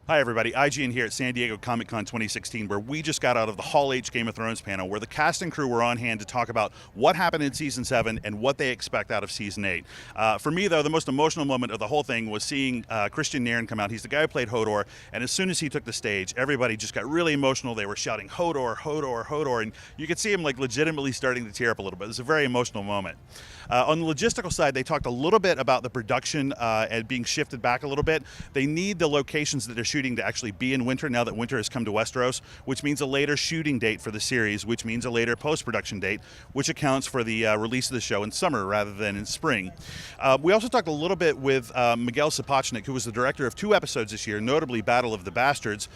Hi everybody, IGN here at San Diego Comic-Con 2016, where we just got out of the Hall H Game of Thrones panel, where the cast and crew were on hand to talk about what happened in Season 7 and what they expect out of Season 8. For me, though, the most emotional moment of the whole thing was seeing Christian Nairn come out. He's the guy who played Hodor, and as soon as he took the stage, everybody just got really emotional. They were shouting, "Hodor, Hodor, Hodor," and you could see him like legitimately starting to tear up a little bit. It was a very emotional moment. On the logistical side, they talked a little bit about the production and being shifted back a little bit. They need the locations that they're shooting to actually be in winter now that winter has come to Westeros, which means a later shooting date for the series, which means a later post-production date, which accounts for the release of the show in summer rather than in spring. We also talked a little bit with Miguel Sapochnik, who was the director of 2 episodes this year, notably Battle of the Bastards,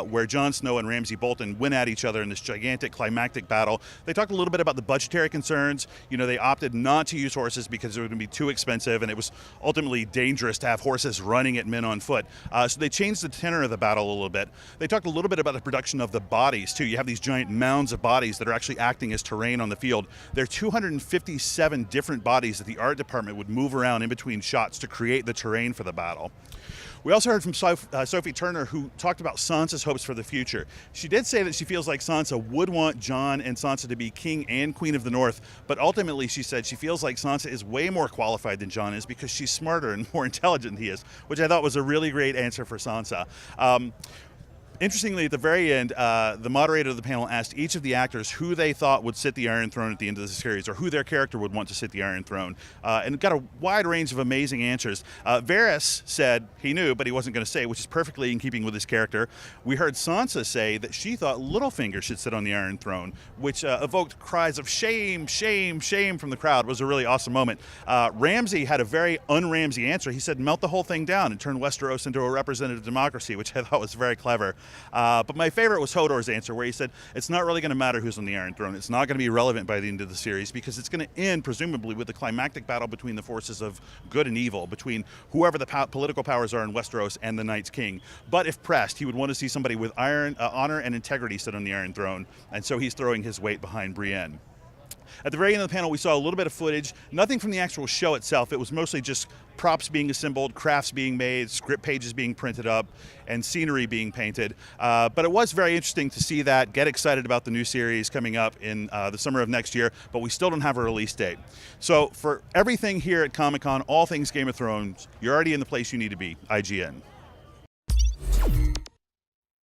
where Jon Snow and Ramsay Bolton went at each other in this gigantic climactic battle. They talked a little bit about the budgetary concerns. You know, they opted not to use horses because it would be too expensive, and it was ultimately dangerous to have horses running at men on foot. So they changed the tenor of the battle a little bit. They talked a little bit about the production of the bodies too. You have these giant mounds of bodies that are actually acting as terrain on the field. There are 257 different bodies that the art department would move around in between shots to create the terrain for the battle. We also heard from Sophie Turner, who talked about Sansa's hopes for the future. She did say that she feels like Sansa would want Jon and Sansa to be king and queen of the North, but ultimately she said she feels like Sansa is way more qualified than Jon is because she's smarter and more intelligent than he is, which I thought was a really great answer for Sansa. Interestingly, at the very end, the moderator of the panel asked each of the actors who they thought would sit the Iron Throne at the end of the series, or who their character would want to sit the Iron Throne, and got a wide range of amazing answers. Varys said he knew, but he wasn't going to say, which is perfectly in keeping with his character. We heard Sansa say that she thought Littlefinger should sit on the Iron Throne, which evoked cries of shame, shame, shame from the crowd. It was a really awesome moment. Ramsay had a very un-Ramsay answer. He said, melt the whole thing down and turn Westeros into a representative democracy, which I thought was very clever. But my favorite was Hodor's answer, where he said, it's not really going to matter who's on the Iron Throne. It's not going to be relevant by the end of the series because it's going to end, presumably, with the climactic battle between the forces of good and evil, between whoever the political powers are in Westeros and the Night's King. But if pressed, he would want to see somebody with honor and integrity sit on the Iron Throne, and so he's throwing his weight behind Brienne. At the very end of the panel, we saw a little bit of footage, nothing from the actual show itself. It was mostly just props being assembled, crafts being made, script pages being printed up, and scenery being painted. But it was very interesting to see that, get excited about the new series coming up in the summer of next year, but we still don't have a release date. So for everything here at Comic-Con, all things Game of Thrones, you're already in the place you need to be, IGN.